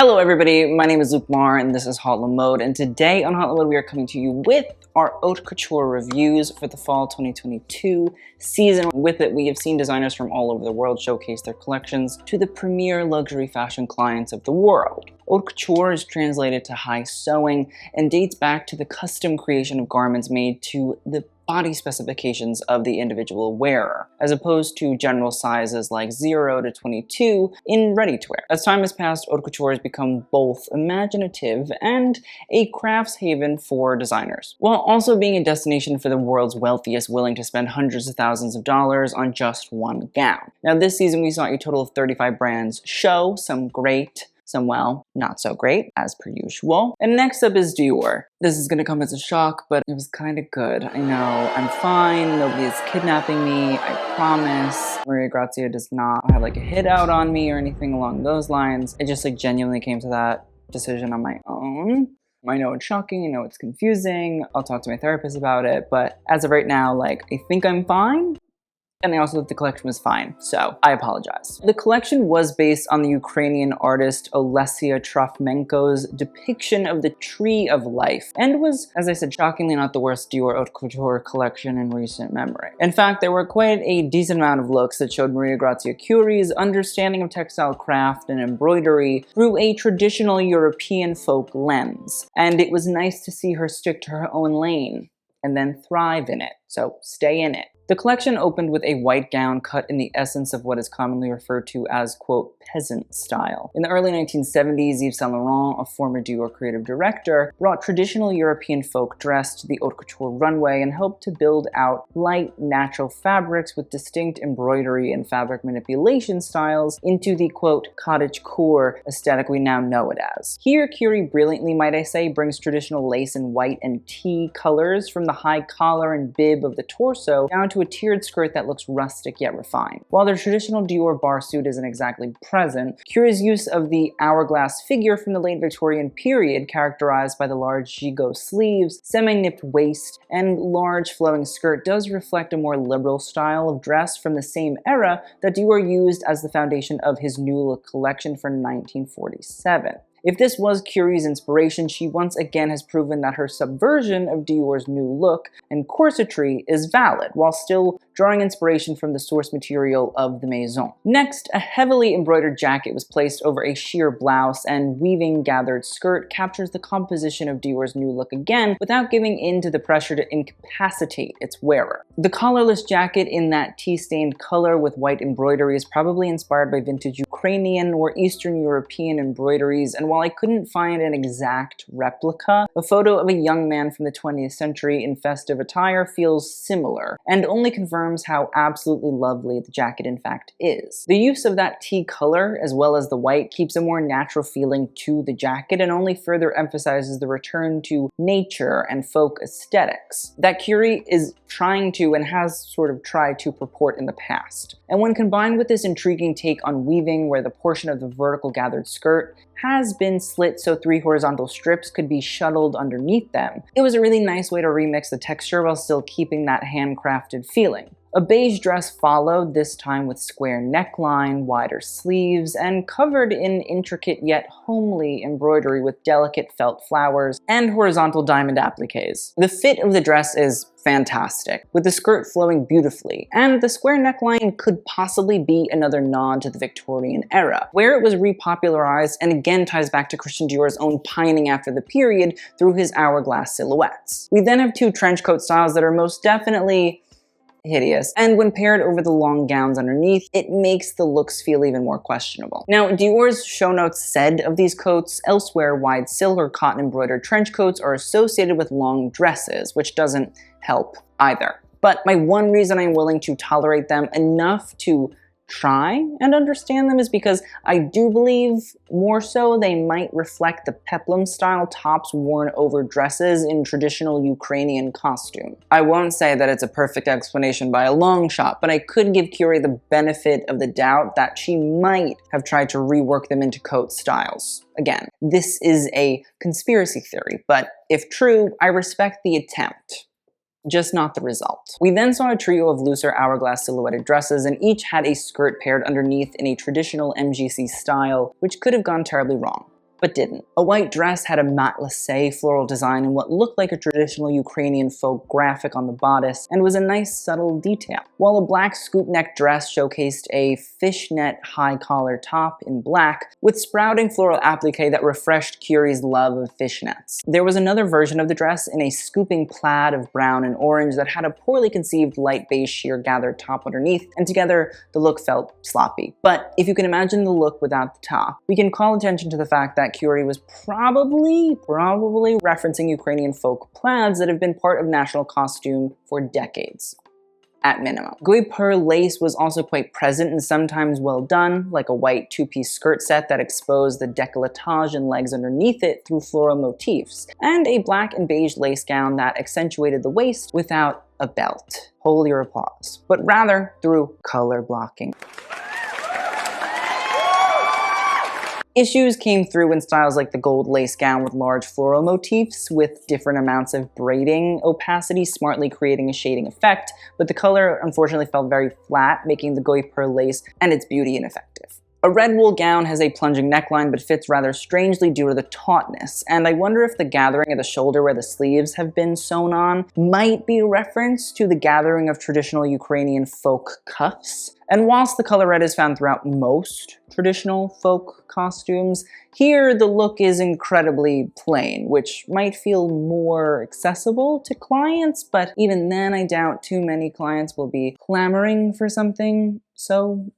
Hello everybody, my name is Luke Mar and this is HauteLeMode, and today on HauteLeMode we are coming to you with our haute couture reviews for the fall 2022 season. With it, we have seen designers from all over the world showcase their collections to the premier luxury fashion clients of the world. Haute couture is translated to high sewing and dates back to the custom creation of garments made to the body specifications of the individual wearer, as opposed to general sizes like 0 to 22 in ready-to-wear. As time has passed, haute couture has become both imaginative and a crafts haven for designers, while also being a destination for the world's wealthiest willing to spend hundreds of thousands of dollars on just one gown. Now this season we saw a total of 35 brands show, some great, some, well, not so great, as per usual. And next up is Dior. This is gonna come as a shock, but it was kind of good. I know, I'm fine, nobody is kidnapping me, I promise. Maria Grazia does not have like a hit out on me or anything along those lines. It just like genuinely came to that decision on my own. I know it's shocking, I know it's confusing, I'll talk to my therapist about it, but as of right now, like, I think I'm fine. And I also thought the collection was fine, so I apologize. The collection was based on the Ukrainian artist Olesia Trofymenko's depiction of the Tree of Life, and was, as I said, shockingly not the worst Dior Haute Couture collection in recent memory. In fact, there were quite a decent amount of looks that showed Maria Grazia Chirui's understanding of textile craft and embroidery through a traditional European folk lens, and it was nice to see her stick to her own lane and then thrive in it, so stay in it. The collection opened with a white gown cut in the essence of what is commonly referred to as, quote, peasant style. In the early 1970s, Yves Saint Laurent, a former Dior creative director, brought traditional European folk dress to the haute couture runway and helped to build out light, natural fabrics with distinct embroidery and fabric manipulation styles into the, quote, cottagecore aesthetic we now know it as. Here, Chirui brilliantly, might I say, brings traditional lace and white and tea colors from the high collar and bib of the torso down to a tiered skirt that looks rustic yet refined. While their traditional Dior bar suit isn't exactly present, Chirui's use of the hourglass figure from the late Victorian period, characterized by the large gigot sleeves, semi-nipped waist, and large flowing skirt, does reflect a more liberal style of dress from the same era that Dior used as the foundation of his New Look collection for 1947. If this was Chirui's inspiration, she once again has proven that her subversion of Dior's New Look and corsetry is valid, while still drawing inspiration from the source material of the Maison. Next, a heavily embroidered jacket was placed over a sheer blouse, and weaving gathered skirt captures the composition of Dior's New Look again without giving in to the pressure to incapacitate its wearer. The collarless jacket in that tea-stained color with white embroidery is probably inspired by vintage Ukrainian or Eastern European embroideries, and while I couldn't find an exact replica, a photo of a young man from the 20th century in festive attire feels similar, and only confirms how absolutely lovely the jacket in fact is. The use of that tea color, as well as the white, keeps a more natural feeling to the jacket and only further emphasizes the return to nature and folk aesthetics that Chirui is trying to and has sort of tried to purport in the past. And when combined with this intriguing take on weaving, where the portion of the vertical gathered skirt has been slit so 3 horizontal strips could be shuttled underneath them, it was a really nice way to remix the texture while still keeping that handcrafted feeling. A beige dress followed, this time with square neckline, wider sleeves, and covered in intricate yet homely embroidery with delicate felt flowers and horizontal diamond appliques. The fit of the dress is fantastic, with the skirt flowing beautifully, and the square neckline could possibly be another nod to the Victorian era, where it was repopularized and again ties back to Christian Dior's own pining after the period through his hourglass silhouettes. We then have 2 trench coat styles that are most definitely hideous, and when paired over the long gowns underneath, it makes the looks feel even more questionable. Now, Dior's show notes said of these coats, elsewhere wide silk or cotton embroidered trench coats are associated with long dresses, which doesn't help either. But my one reason I'm willing to tolerate them enough to try and understand them is because I do believe more so they might reflect the peplum style tops worn over dresses in traditional Ukrainian costume. I won't say that it's a perfect explanation by a long shot, but I could give Chirui the benefit of the doubt that she might have tried to rework them into coat styles. Again, this is a conspiracy theory, but if true, I respect the attempt. Just not the result. We then saw a trio of looser hourglass silhouetted dresses, and each had a skirt paired underneath in a traditional MGC style, which could have gone terribly wrong. but didn't. A white dress had a matelassé floral design and what looked like a traditional Ukrainian folk graphic on the bodice, and was a nice subtle detail, while a black scoop neck dress showcased a fishnet high collar top in black with sprouting floral applique that refreshed Chiri's love of fishnets. There was another version of the dress in a scooping plaid of brown and orange that had a poorly conceived light beige sheer gathered top underneath, and together the look felt sloppy. But if you can imagine the look without the top, we can call attention to the fact that Chiri was probably referencing Ukrainian folk plaids that have been part of national costume for decades, at minimum. Guipure lace was also quite present and sometimes well done, like a white two-piece skirt set that exposed the décolletage and legs underneath it through floral motifs, and a black and beige lace gown that accentuated the waist without a belt. Hold your applause. But rather through color blocking. Issues came through in styles like the gold lace gown with large floral motifs with different amounts of braiding opacity, smartly creating a shading effect, but the color unfortunately felt very flat, making the guipure lace and its beauty ineffective. A red wool gown has a plunging neckline but fits rather strangely due to the tautness, and I wonder if the gathering of the shoulder where the sleeves have been sewn on might be a reference to the gathering of traditional Ukrainian folk cuffs. And whilst the color red is found throughout most traditional folk costumes, here the look is incredibly plain, which might feel more accessible to clients, but even then I doubt too many clients will be clamoring for something so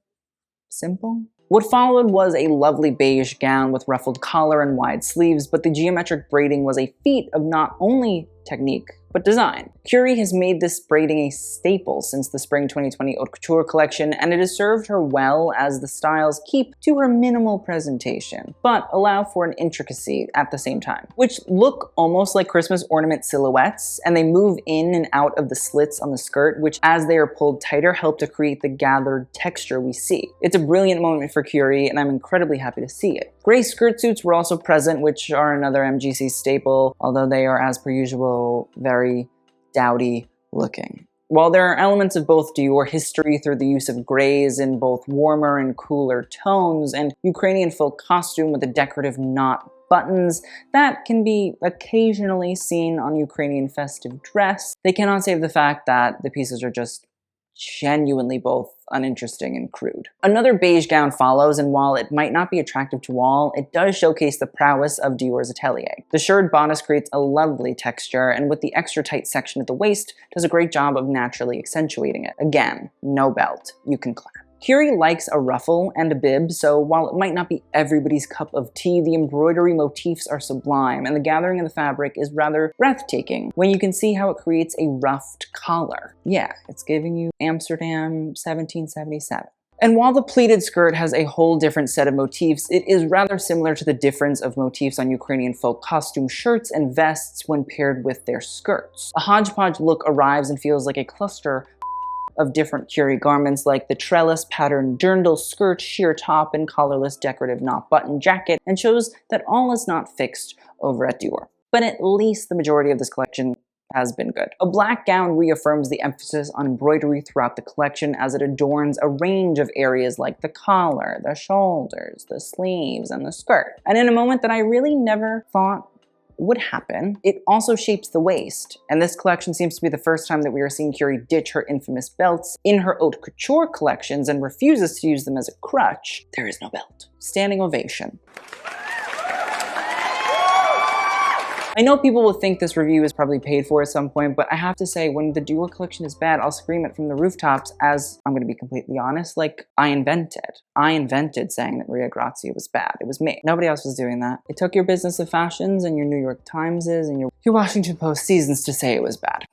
simple. What followed was a lovely beige gown with ruffled collar and wide sleeves, but the geometric braiding was a feat of not only technique, but design. Chiri has made this braiding a staple since the spring 2020 Haute Couture collection, and it has served her well as the styles keep to her minimal presentation, but allow for an intricacy at the same time, which look almost like Christmas ornament silhouettes, and they move in and out of the slits on the skirt, which as they are pulled tighter help to create the gathered texture we see. It's a brilliant moment for Chiri, and I'm incredibly happy to see it. Gray skirt suits were also present, which are another MGC staple, although they are, as per usual, very dowdy looking. While there are elements of both Dior history through the use of grays in both warmer and cooler tones, and Ukrainian folk costume with the decorative knot buttons that can be occasionally seen on Ukrainian festive dress, they cannot save the fact that the pieces are just genuinely both uninteresting and crude. Another beige gown follows, and while it might not be attractive to all, it does showcase the prowess of Dior's atelier. The shirred bodice creates a lovely texture, and with the extra tight section at the waist, does a great job of naturally accentuating it. Again, no belt. You can clap. Chiri likes a ruffle and a bib, so while it might not be everybody's cup of tea, the embroidery motifs are sublime, and the gathering of the fabric is rather breathtaking when you can see how it creates a ruffed collar. Yeah, it's giving you Amsterdam 1777. And while the pleated skirt has a whole different set of motifs, it is rather similar to the difference of motifs on Ukrainian folk costume shirts and vests when paired with their skirts. A hodgepodge look arrives and feels like a cluster of different Chiri garments like the trellis patterned dirndl skirt, sheer top, and collarless decorative knot button jacket, and shows that all is not fixed over at Dior. But at least the majority of this collection has been good. A black gown reaffirms the emphasis on embroidery throughout the collection as it adorns a range of areas like the collar, the shoulders, the sleeves, and the skirt. And in a moment that I really never thought would happen, it also shapes the waist, and this collection seems to be the first time that we are seeing Chiri ditch her infamous belts in her haute couture collections and refuses to use them as a crutch. There is no belt. Standing ovation. I know people will think this review is probably paid for at some point, but I have to say, when the Dior collection is bad, I'll scream it from the rooftops, as I'm gonna be completely honest, like, I invented saying that Maria Grazia was bad. It was me. Nobody else was doing that. It took your Business of Fashions and your New York Timeses and your Washington Post seasons to say it was bad.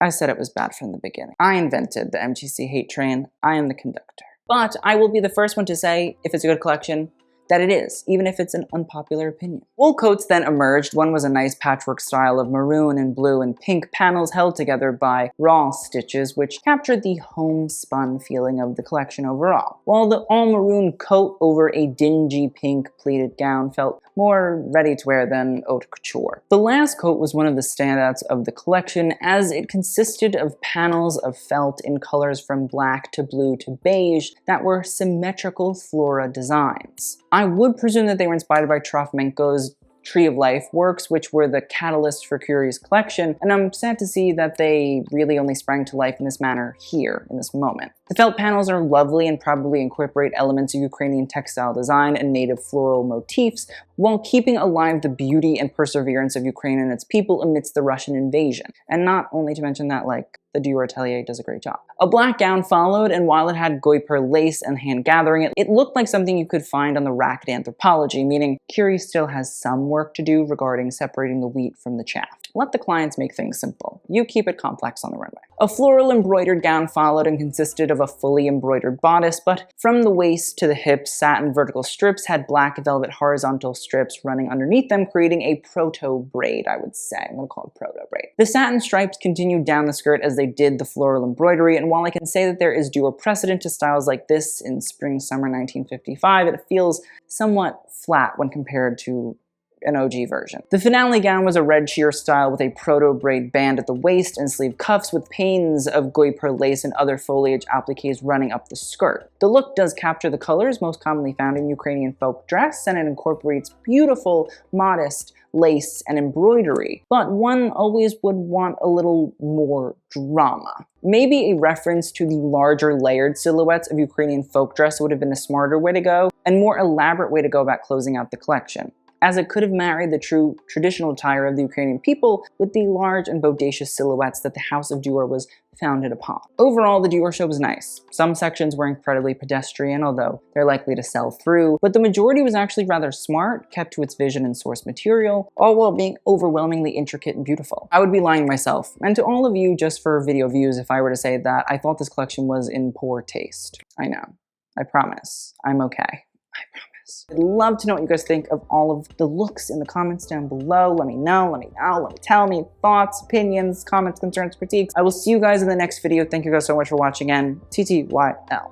I said it was bad from the beginning. I invented the MGC hate train. I am the conductor. But I will be the first one to say, if it's a good collection, that it is, even if it's an unpopular opinion. Wool coats then emerged. One was a nice patchwork style of maroon and blue and pink panels held together by raw stitches, which captured the homespun feeling of the collection overall. While the all maroon coat over a dingy pink pleated gown felt more ready to wear than haute couture. The last coat was one of the standouts of the collection, as it consisted of panels of felt in colors from black to blue to beige that were symmetrical flora designs. I would presume that they were inspired by Trofymenko's Tree of Life works, which were the catalyst for Chiruy's collection, and I'm sad to see that they really only sprang to life in this manner here, in this moment. The felt panels are lovely and probably incorporate elements of Ukrainian textile design and native floral motifs, while keeping alive the beauty and perseverance of Ukraine and its people amidst the Russian invasion. And not only to mention that, like, the Dior atelier does a great job. A black gown followed, and while it had guipure lace and hand gathering, it looked like something you could find on the rack at Anthropologie, meaning Chirui still has some work to do regarding separating the wheat from the chaff. Let the clients make things simple. You keep it complex on the runway. A floral embroidered gown followed and consisted of a fully embroidered bodice, but from the waist to the hips, satin vertical strips had black velvet horizontal strips running underneath them, creating a proto braid, I would say. I'm gonna call it proto braid. The satin stripes continued down the skirt as they did the floral embroidery, and while I can say that there is Dior precedent to styles like this in spring-summer 1955, it feels somewhat flat when compared to an OG version. The finale gown was a red sheer style with a proto braid band at the waist and sleeve cuffs with panes of guipure lace and other foliage appliques running up the skirt. The look does capture the colors most commonly found in Ukrainian folk dress, and it incorporates beautiful, modest lace and embroidery, but one always would want a little more drama. Maybe a reference to the larger layered silhouettes of Ukrainian folk dress would have been a smarter way to go, and more elaborate way to go about closing out the collection, as it could have married the true traditional attire of the Ukrainian people with the large and bodacious silhouettes that the House of Dior was founded upon. Overall, the Dior show was nice. Some sections were incredibly pedestrian, although they're likely to sell through, but the majority was actually rather smart, kept to its vision and source material, all while being overwhelmingly intricate and beautiful. I would be lying to myself, and to all of you just for video views, if I were to say that I thought this collection was in poor taste. I know. I promise. I'm okay. I promise. I'd love to know what you guys think of all of the looks in the comments down below. Let me know, let me tell me thoughts, opinions, comments, concerns, critiques. I will see you guys in the next video. Thank you guys so much for watching, and TTYL.